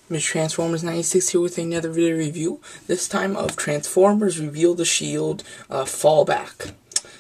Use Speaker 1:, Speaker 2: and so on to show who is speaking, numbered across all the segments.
Speaker 1: Mr. Transformers 96 here with another video review, this time of Transformers Reveal the Shield Fallback.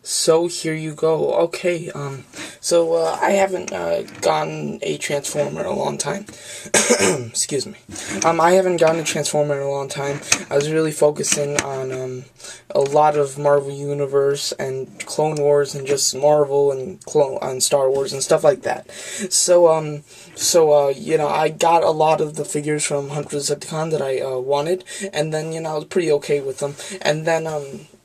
Speaker 1: So here you go. Okay, I haven't gotten a Transformer in a long time. Excuse me. I haven't gotten a Transformer in a long time. I was really focusing on a lot of Marvel Universe and Clone Wars and just Marvel and Star Wars and stuff like that. So you know, I got a lot of the figures from Hunt for the Decepticon that I wanted, and then, you know, I was pretty okay with them. And then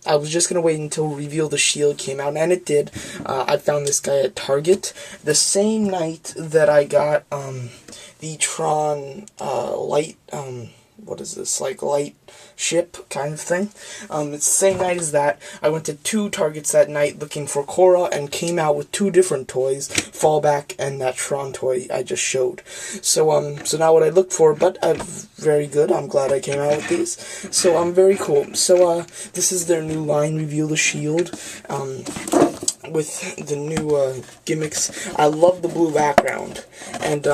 Speaker 1: I was just going to wait until Reveal the Shield came out, and it did. I found this guy at Target the same night that I got the Tron light, what is this, like light ship kind of thing. It's the same night as that. I went to 2 Targets that night looking for Korra and came out with 2 different toys, Fallback and that Tron toy I just showed. So now what I look for, but very good. I'm glad I came out with these. So very cool. So this is their new line, Reveal the Shield. With the new gimmicks. I love the blue background, and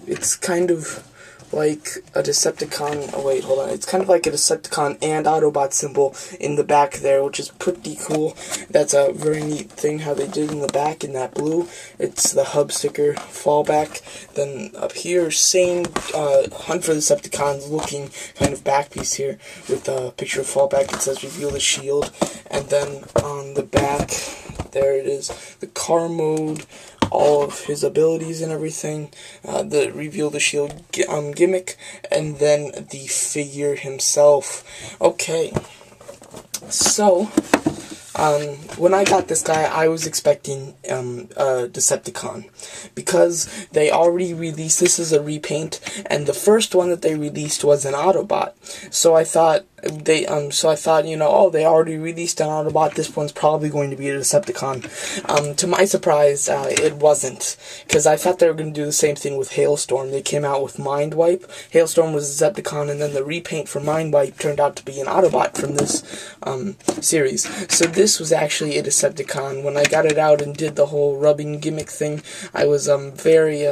Speaker 1: it's kind of like a Decepticon. Oh wait, hold on. It's kind of like a Decepticon and Autobot symbol in the back there, which is pretty cool. That's a very neat thing how they did in the back in that blue. It's the hub sticker, Fallback. Then up here, same Hunt for the Decepticons looking kind of back piece here with a picture of Fallback. It says Reveal the Shield, and then on the back, there it is, the car mode, all of his abilities and everything, the Reveal the Shield gimmick, and then the figure himself. Okay, so when I got this guy, I was expecting a Decepticon, because they already released, this is a repaint, and the first one that they released was an Autobot. So I thought you know, oh, they already released an Autobot, this one's probably going to be a Decepticon. To my surprise, it wasn't, because I thought they were going to do the same thing with Hailstorm. They came out with Mind Wipe. Hailstorm was a Decepticon, and then the repaint for Mind Wipe turned out to be an Autobot from this series. So this was actually a Decepticon. When I got it out and did the whole rubbing gimmick thing, I was very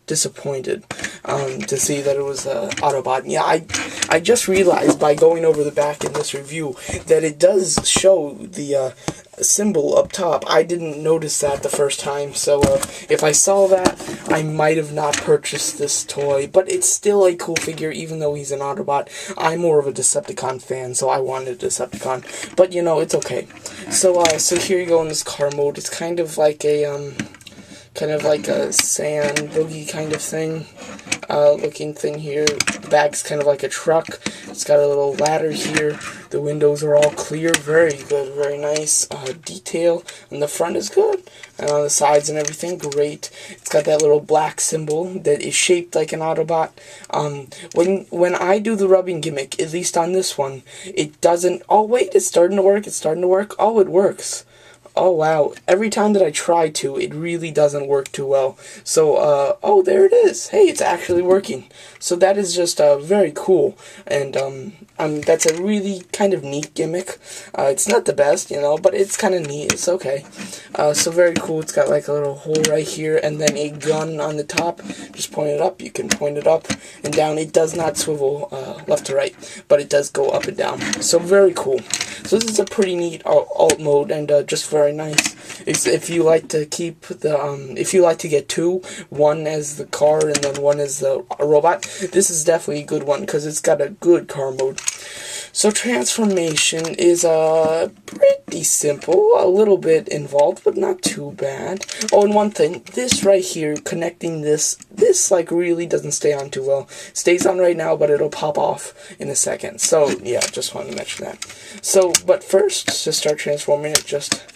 Speaker 1: disappointed to see that it was Autobot. Yeah, I just realized by going over the back in this review that it does show the symbol up top. I didn't notice that the first time, so if I saw that, I might have not purchased this toy, but it's still a cool figure even though he's an Autobot. I'm more of a Decepticon fan, so I wanted a Decepticon, but you know, it's okay. So here you go in this car mode. It's kind of like a sand boogie kind of thing, looking thing here. The back's kind of like a truck. It's got a little ladder here. The windows are all clear. Very good, very nice. Detail on the front is good, and on the sides and everything, great. It's got that little black symbol that is shaped like an Autobot. When I do the rubbing gimmick, at least on this one, it doesn't. Oh wait, it's starting to work. It's starting to work. Oh, it works. Oh wow, every time that I try to, it really doesn't work too well. So, oh, there it is. Hey, it's actually working. So that is just very cool, and that's a really kind of neat gimmick. It's not the best, you know, but it's kind of neat. It's okay. So very cool. It's got like a little hole right here, and then a gun on the top. Just point it up. You can point it up and down. It does not swivel left to right, but it does go up and down. So very cool. So this is a pretty neat alt mode, and just very nice. If you like to keep the if you like to get 2, one as the car and then one as the robot, this is definitely a good one because it's got a good car mode. So transformation is pretty simple, a little bit involved, but not too bad. Oh, and one thing, this right here, connecting this like really doesn't stay on too well. Stays on right now, but it'll pop off in a second. So yeah, just wanted to mention that. So, but first, to start transforming it, just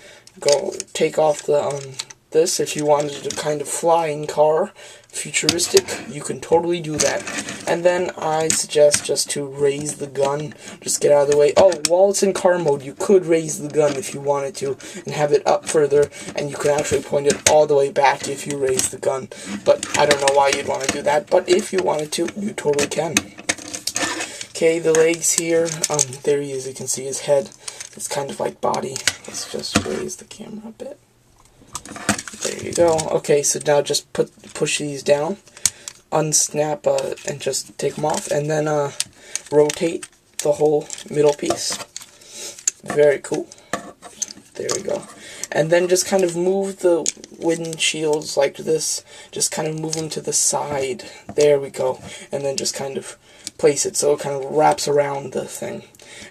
Speaker 1: go take off the this. If you wanted to kind of flying car, futuristic, you can totally do that. And then I suggest just to raise the gun, just get out of the way. Oh, while it's in car mode, you could raise the gun if you wanted to and have it up further, and you could actually point it all the way back if you raise the gun. But I don't know why you'd want to do that, but if you wanted to, you totally can. Okay, the legs here, there he is. You can see his head. It's kind of like body. Let's just raise the camera a bit. There you go. Okay, so now just push these down. unsnap and just take them off, and then rotate the whole middle piece. Very cool. There we go. And then just kind of move the windshields like this. Just kind of move them to the side. There we go. And then just kind of place it so it kind of wraps around the thing.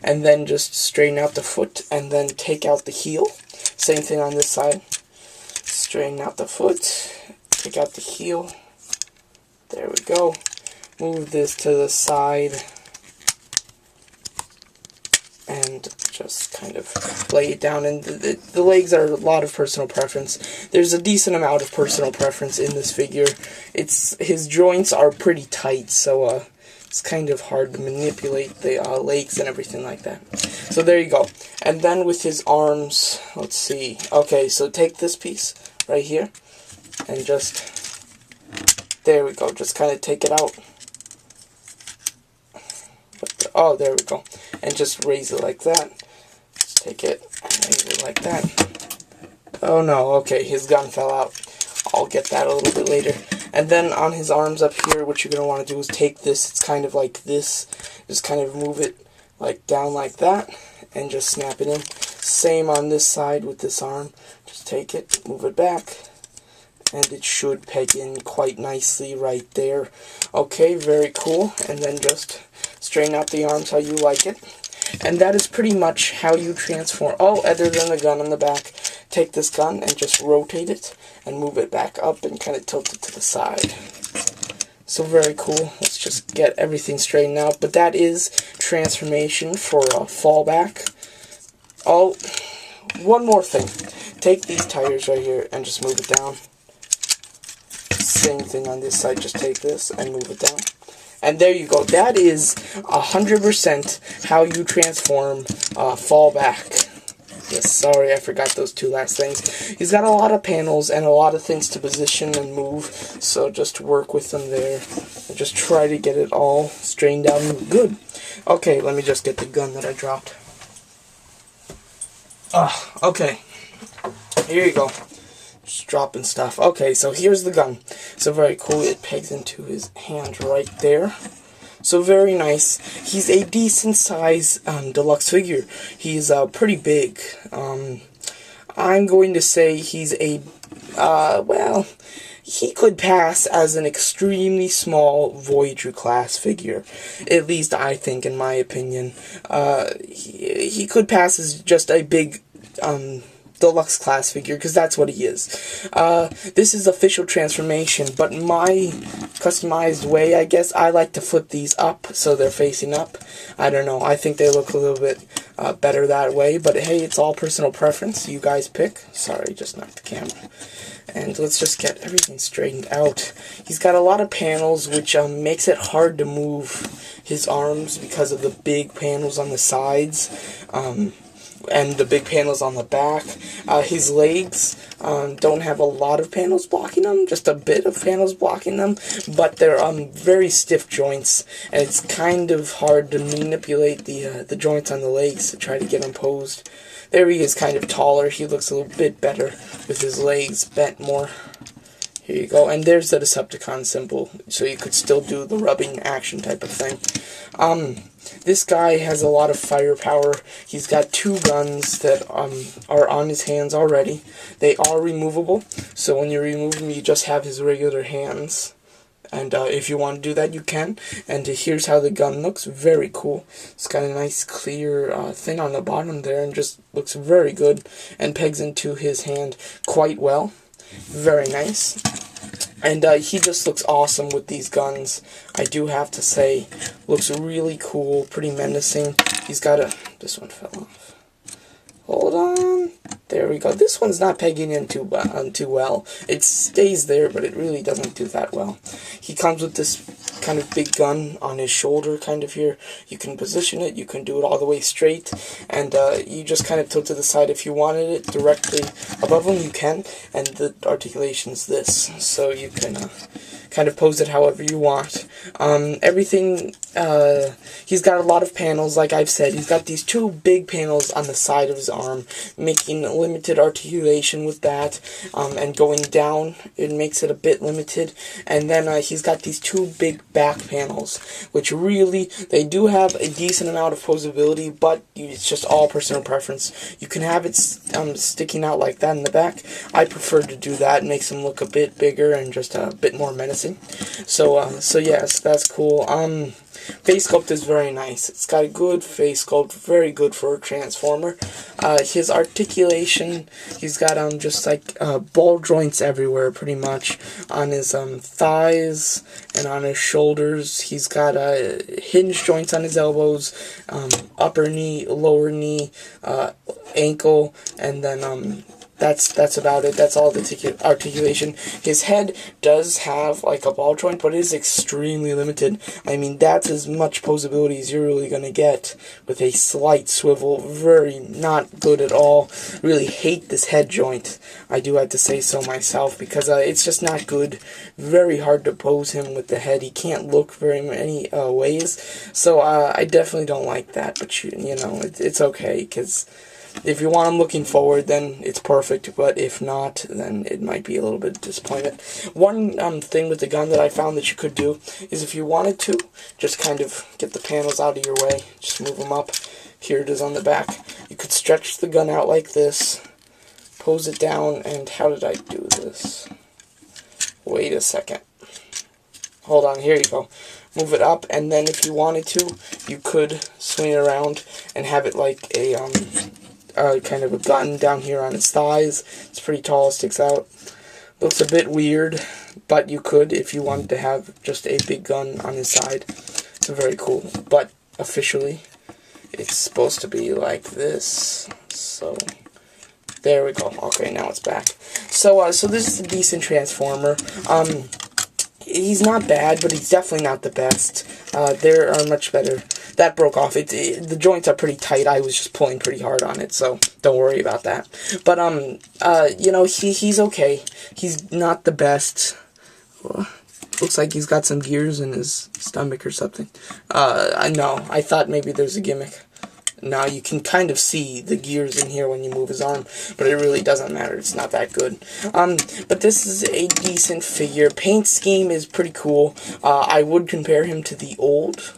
Speaker 1: And then just straighten out the foot and then take out the heel. Same thing on this side. Straighten out the foot. Take out the heel. There we go. Move this to the side. And just kind of lay it down. And the legs are a lot of personal preference. There's a decent amount of personal preference in this figure. His joints are pretty tight, so it's kind of hard to manipulate the legs and everything like that. So there you go. And then with his arms, let's see. Okay, so take this piece right here and just, there we go. Just kind of take it out. Oh, there we go. And just raise it like that. Just take it and raise it like that. Oh no, okay, his gun fell out. I'll get that a little bit later. And then on his arms up here, what you're going to want to do is take this. It's kind of like this. Just kind of move it like down like that. And just snap it in. Same on this side with this arm. Just take it, move it back. And it should peg in quite nicely right there. Okay, very cool. And then just straighten out the arms how you like it. And that is pretty much how you transform. Oh, other than the gun on the back, take this gun and just rotate it and move it back up and kind of tilt it to the side. So very cool. Let's just get everything straightened out. But that is transformation for FallBack. Oh, one more thing. Take these tires right here and just move it down. Same thing on this side. Just take this and move it down. And there you go. That is 100% how you transform FallBack. Yes, sorry, I forgot those two last things. He's got a lot of panels and a lot of things to position and move, so just work with them there. And just try to get it all straightened out and good. Okay, let me just get the gun that I dropped. Okay. Here you go. Just dropping stuff. Okay, so here's the gun. So very cool. It pegs into his hand right there. So very nice. He's a decent size deluxe figure. He's pretty big. I'm going to say he's a, well, he could pass as an extremely small Voyager class figure. At least I think, in my opinion. He could pass as just a big deluxe class figure, because that's what he is. This is official transformation, but my customized way, I guess, I like to flip these up so they're facing up. I don't know, I think they look a little bit better that way, but hey, it's all personal preference. You guys pick. Sorry, just knocked the camera. And let's just get everything straightened out. He's got a lot of panels, which makes it hard to move his arms because of the big panels on the sides. And the big panels on the back. His legs don't have a lot of panels blocking them, just a bit of panels blocking them, but they're very stiff joints, and it's kind of hard to manipulate the joints on the legs to try to get them posed. There he is, kind of taller. He looks a little bit better with his legs bent more. Here you go, and there's the Decepticon symbol, so you could still do the rubbing action type of thing. This guy has a lot of firepower. He's got two guns that are on his hands already. They are removable, so when you remove them, you just have his regular hands. And if you want to do that, you can. And here's how the gun looks. Very cool. It's got a nice clear thing on the bottom there, and just looks very good, and pegs into his hand quite well. Very nice. And he just looks awesome with these guns. I do have to say, looks really cool, pretty menacing. He's got a, this one fell off. Hold on. There we go. This one's not pegging in too well. It stays there, but it really doesn't do that well. He comes with this kind of big gun on his shoulder, kind of here. You can position it, you can do it all the way straight, and you just kind of tilt to the side. If you wanted it directly above him, you can, and the articulation's this, so you can kind of pose it however you want. Everything, he's got a lot of panels, like I've said. He's got these two big panels on the side of his arm, making limited articulation with that, and going down, it makes it a bit limited. And then he's got these two big back panels, which really, they do have a decent amount of posability, but it's just all personal preference. You can have it sticking out like that in the back. I prefer to do that. It makes them look a bit bigger and just a bit more menacing. So yes, that's cool. Face sculpt is very nice. It's got a good face sculpt, very good for a Transformer. His articulation, he's got just like ball joints everywhere, pretty much, on his thighs and on his shoulders. He's got hinge joints on his elbows, upper knee, lower knee, ankle, and then that's about it. That's all the articulation. His head does have like a ball joint, but it is extremely limited. I mean, that's as much posability as you're really going to get with a slight swivel. Very not good at all. Really hate this head joint. I do have to say so myself, because it's just not good. Very hard to pose him with the head. He can't look very many ways. So I definitely don't like that, but you know, it's okay, because if you want him looking forward, then it's perfect, but if not, then it might be a little bit of disappointment. One thing with the gun that I found that you could do is, if you wanted to, just kind of get the panels out of your way, just move them up. Here it is on the back. You could stretch the gun out like this, pose it down, and how did I do this? Wait a second. Hold on, here you go. Move it up, and then if you wanted to, you could swing it around and have it like a kind of a gun down here on its thighs. It's pretty tall, sticks out. Looks a bit weird, but you could if you wanted to have just a big gun on his side. It's very cool, but officially it's supposed to be like this. So there we go. Okay, now it's back. So this is a decent Transformer. He's not bad, but he's definitely not the best. There are much better. That broke off. The joints are pretty tight. I was just pulling pretty hard on it, so don't worry about that. But you know, he's okay. He's not the best. Looks like he's got some gears in his stomach or something. No, I thought maybe there's a gimmick. Now you can kind of see the gears in here when you move his arm, but it really doesn't matter. It's not that good. But this is a decent figure. Paint scheme is pretty cool. I would compare him to the old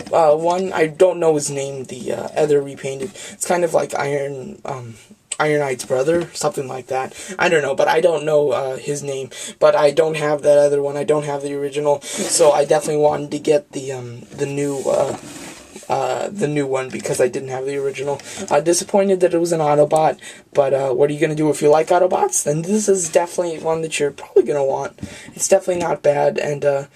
Speaker 1: one. I don't know his name, the other repainted. It's kind of like Ironhide's brother, something like that. I don't know, but I don't know his name. But I don't have that other one. I don't have the original, so I definitely wanted to get the new one because I didn't have the original. Disappointed that it was an Autobot, but what are you going to do if you like Autobots? Then this is definitely one that you're probably going to want. It's definitely not bad, and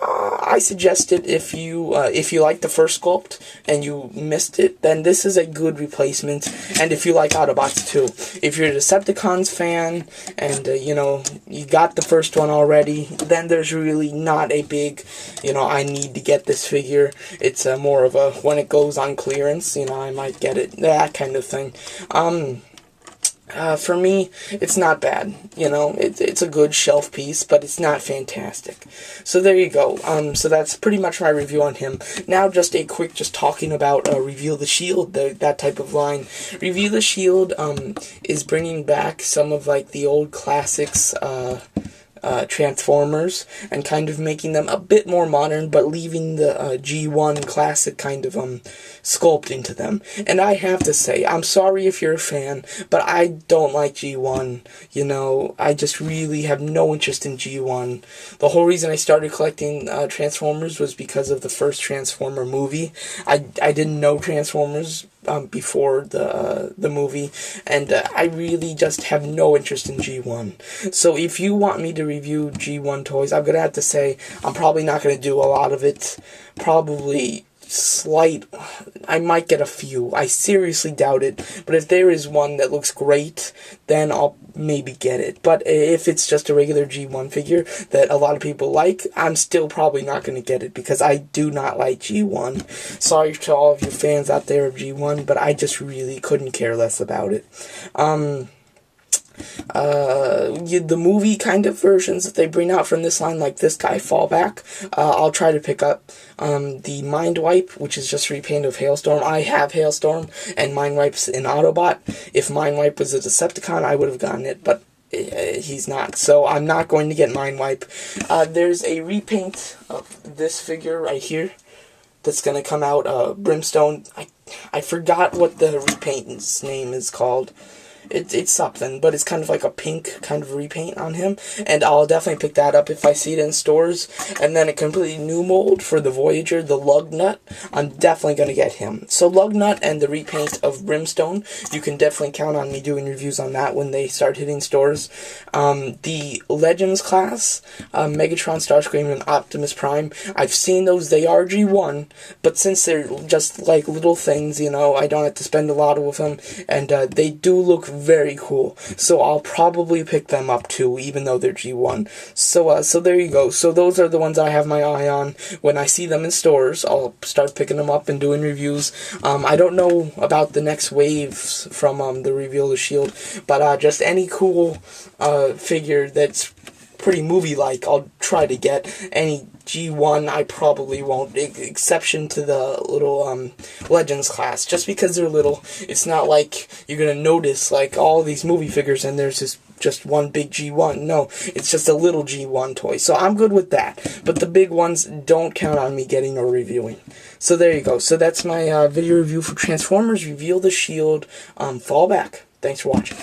Speaker 1: I suggest it if you like the first sculpt and you missed it, then this is a good replacement. And if you like Autobots too. If you're a Decepticons fan and you know, you got the first one already, then there's really not a big, you know, I need to get this figure. It's more of a, when it goes on clearance, you know, I might get it, that kind of thing. For me, it's not bad, you know, it's a good shelf piece, but it's not fantastic. So there you go. So that's pretty much my review on him. Now just a quick, just talking about Reveal the Shield, that type of line. Reveal the Shield is bringing back some of like the old classics, Transformers, and kind of making them a bit more modern, but leaving the G1 classic kind of sculpt into them. And I have to say, I'm sorry if you're a fan, but I don't like G1. You know, I just really have no interest in G1. The whole reason I started collecting Transformers was because of the first Transformer movie. I didn't know Transformers before the movie, and I really just have no interest in G1. So if you want me to review G1 toys, I'm gonna have to say I'm probably not gonna do a lot of it. Probably slight, I might get a few. I seriously doubt it, but if there is one that looks great, then I'll maybe get it. But if it's just a regular G1 figure that a lot of people like, I'm still probably not going to get it because I do not like G1. Sorry to all of you fans out there of G1, but I just really couldn't care less about it. the movie kind of versions that they bring out from this line, like this guy, FallBack. I'll try to pick up the Mind Wipe, which is just a repaint of Hailstorm. I have Hailstorm, and Mind Wipe's an Autobot. If Mind Wipe was a Decepticon, I would have gotten it, but he's not, so I'm not going to get Mind Wipe. There's a repaint of this figure right here that's going to come out, Brimstone. I forgot what the repaint's name is called. It's something, but it's kind of like a pink kind of repaint on him, and I'll definitely pick that up if I see it in stores. And then a completely new mold for the Voyager, the Lugnut. I'm definitely going to get him. So Lugnut and the repaint of Brimstone, you can definitely count on me doing reviews on that when they start hitting stores. The Legends class, Megatron, Starscream, and Optimus Prime, I've seen those. They are G1, but since they're just like little things, you know, I don't have to spend a lot with them, and they do look very cool, so I'll probably pick them up too, even though they're G1. So there you go. So those are the ones I have my eye on. When I see them in stores, I'll start picking them up and doing reviews. I don't know about the next waves from the Reveal the Shield, but just any cool figure that's pretty movie-like, I'll try to get. Any G1, I probably won't, exception to the little Legends class. Just because they're little, it's not like you're gonna notice like all these movie figures and there's just one big G1. No, it's just a little G1 toy. So I'm good with that. But the big ones, don't count on me getting or reviewing. So there you go. So that's my video review for Transformers Reveal the Shield FallBack. Thanks for watching.